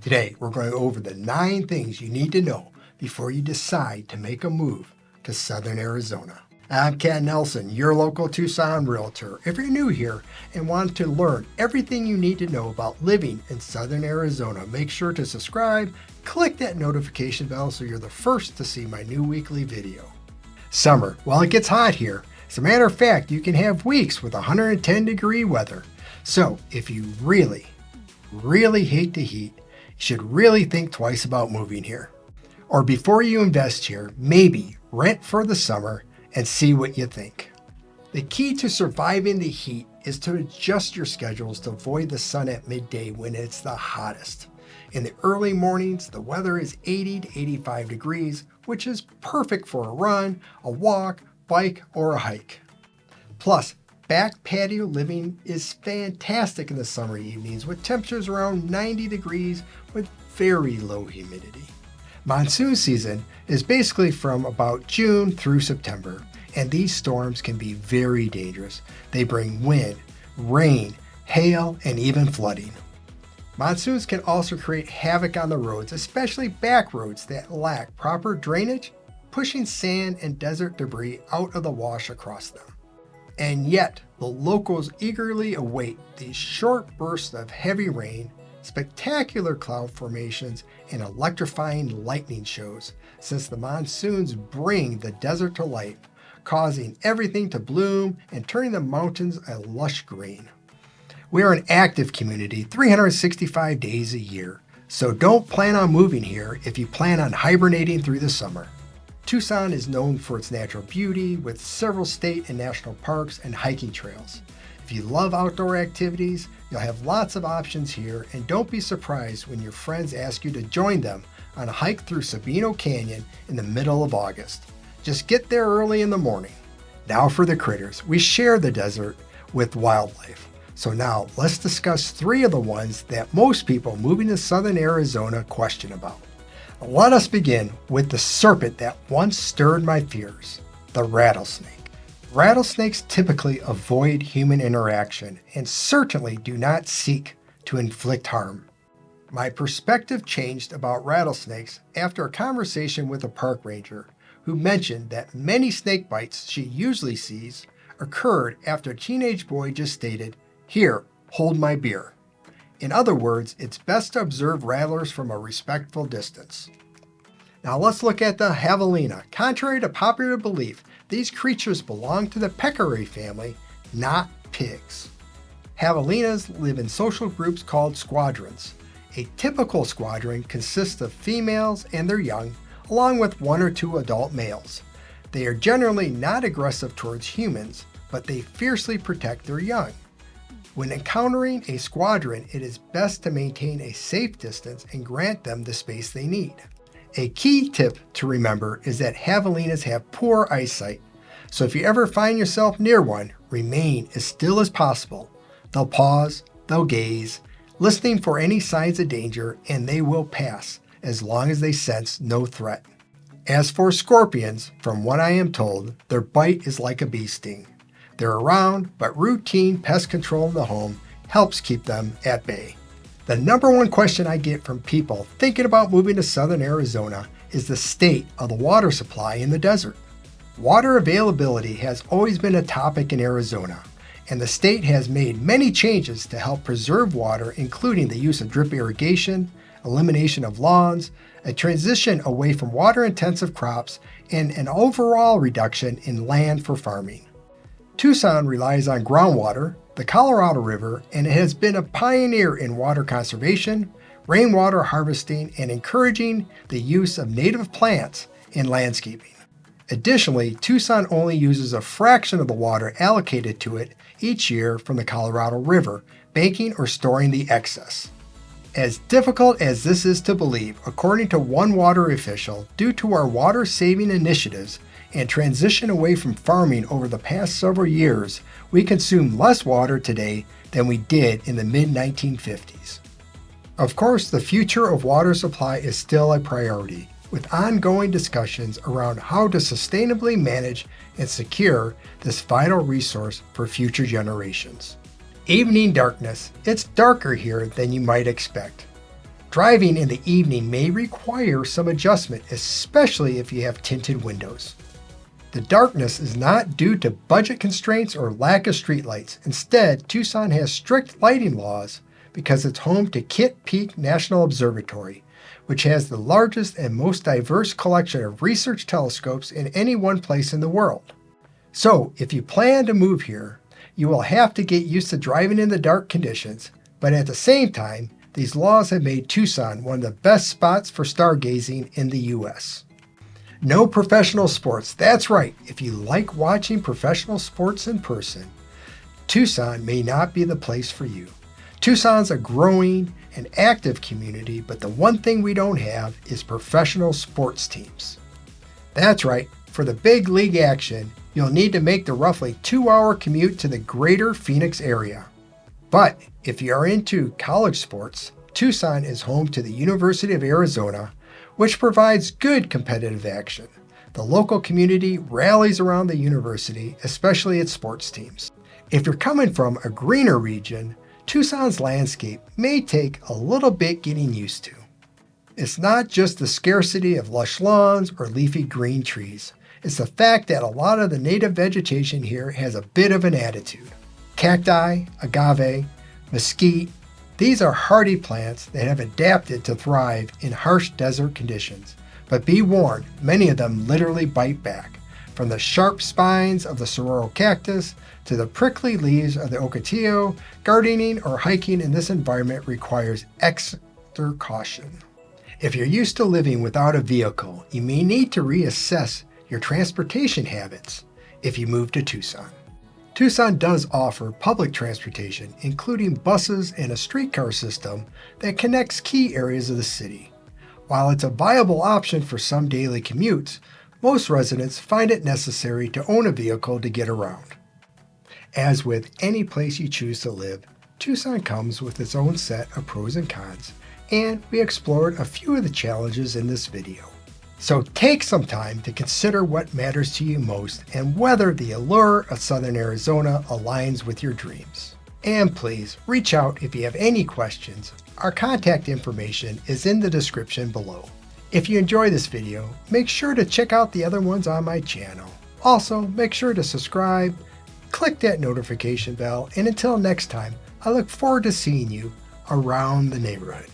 Today, we're going over the 9 things you need to know before you decide to make a move to Southern Arizona. I'm Ken Nelson, your local Tucson realtor. If you're new here and want to learn everything you need to know about living in Southern Arizona, make sure to subscribe, click that notification bell so you're the first to see my new weekly video. Summer, well, it gets hot here. As a matter of fact, you can have weeks with 110-degree weather. So if you really hate the heat, you should really think twice about moving here. Or before you invest here, maybe rent for the summer and see what you think. The key to surviving the heat is to adjust your schedules to avoid the sun at midday when it's the hottest. In the early mornings, the weather is 80 to 85 degrees, which is perfect for a run, a walk, bike, or a hike. Plus, back patio living is fantastic in the summer evenings with temperatures around 90 degrees with very low humidity. Monsoon season is basically from about June through September, and these storms can be very dangerous. They bring wind, rain, hail, and even flooding. Monsoons can also create havoc on the roads, especially back roads that lack proper drainage, pushing sand and desert debris out of the wash across them. And yet, the locals eagerly await these short bursts of heavy rain, spectacular cloud formations, and electrifying lightning shows, since the monsoons bring the desert to life, causing everything to bloom and turning the mountains a lush green. We are an active community 365 days a year, so don't plan on moving here if you plan on hibernating through the summer. Tucson is known for its natural beauty with several state and national parks and hiking trails. If you love outdoor activities, you'll have lots of options here, and don't be surprised when your friends ask you to join them on a hike through Sabino Canyon in the middle of August. Just get there early in the morning. Now for the critters. We share the desert with wildlife. So now let's discuss 3 of the ones that most people moving to Southern Arizona question about. Let us begin with the serpent that once stirred my fears, the rattlesnake. Rattlesnakes typically avoid human interaction and certainly do not seek to inflict harm. My perspective changed about rattlesnakes after a conversation with a park ranger who mentioned that many snake bites she usually sees occurred after a teenage boy just stated, "Here, hold my beer." In other words, it's best to observe rattlers from a respectful distance. Now let's look at the javelina. Contrary to popular belief, these creatures belong to the peccary family, not pigs. Javelinas live in social groups called squadrons. A typical squadron consists of females and their young, along with 1 or 2 adult males. They are generally not aggressive towards humans, but they fiercely protect their young. When encountering a squadron, it is best to maintain a safe distance and grant them the space they need. A key tip to remember is that javelinas have poor eyesight, so if you ever find yourself near one, remain as still as possible. They'll pause, they'll gaze, listening for any signs of danger, and they will pass as long as they sense no threat. As for scorpions, from what I am told, their bite is like a bee sting. They're around, but routine pest control in the home helps keep them at bay. The number one question I get from people thinking about moving to Southern Arizona is the state of the water supply in the desert. Water availability has always been a topic in Arizona, and the state has made many changes to help preserve water, including the use of drip irrigation, elimination of lawns, a transition away from water-intensive crops, and an overall reduction in land for farming. Tucson relies on groundwater, the Colorado River, and it has been a pioneer in water conservation, rainwater harvesting, and encouraging the use of native plants in landscaping. Additionally, Tucson only uses a fraction of the water allocated to it each year from the Colorado River, banking or storing the excess. As difficult as this is to believe, according to one water official, due to our water-saving initiatives and transition away from farming over the past several years, we consume less water today than we did in the mid-1950s. Of course, the future of water supply is still a priority, with ongoing discussions around how to sustainably manage and secure this vital resource for future generations. Evening darkness. It's darker here than you might expect. Driving in the evening may require some adjustment, especially if you have tinted windows. The darkness is not due to budget constraints or lack of streetlights. Instead, Tucson has strict lighting laws because it's home to Kitt Peak National Observatory, which has the largest and most diverse collection of research telescopes in any one place in the world. So, if you plan to move here, you will have to get used to driving in the dark conditions, but at the same time, these laws have made Tucson one of the best spots for stargazing in the U.S. No professional sports. That's right, if you like watching professional sports in person, Tucson may not be the place for you. Tucson's a growing and active community, but the one thing we don't have is professional sports teams. That's right, for the big league action, you'll need to make the roughly 2-hour commute to the greater Phoenix area. But if you are into college sports, Tucson is home to the University of Arizona, which provides good competitive action. The local community rallies around the university, especially its sports teams. If you're coming from a greener region, Tucson's landscape may take a little bit getting used to. It's not just the scarcity of lush lawns or leafy green trees. It's the fact that a lot of the native vegetation here has a bit of an attitude. Cacti, agave, mesquite, these are hardy plants that have adapted to thrive in harsh desert conditions. But be warned, many of them literally bite back. From the sharp spines of the saguaro cactus to the prickly leaves of the ocotillo, gardening or hiking in this environment requires extra caution. If you're used to living without a vehicle, you may need to reassess your transportation habits if you move to Tucson. Tucson does offer public transportation, including buses and a streetcar system that connects key areas of the city. While it's a viable option for some daily commutes, most residents find it necessary to own a vehicle to get around. As with any place you choose to live, Tucson comes with its own set of pros and cons, and we explored a few of the challenges in this video. So take some time to consider what matters to you most and whether the allure of Southern Arizona aligns with your dreams. And please reach out if you have any questions. Our contact information is in the description below. If you enjoy this video, make sure to check out the other ones on my channel. Also, make sure to subscribe, click that notification bell, and until next time, I look forward to seeing you around the neighborhood.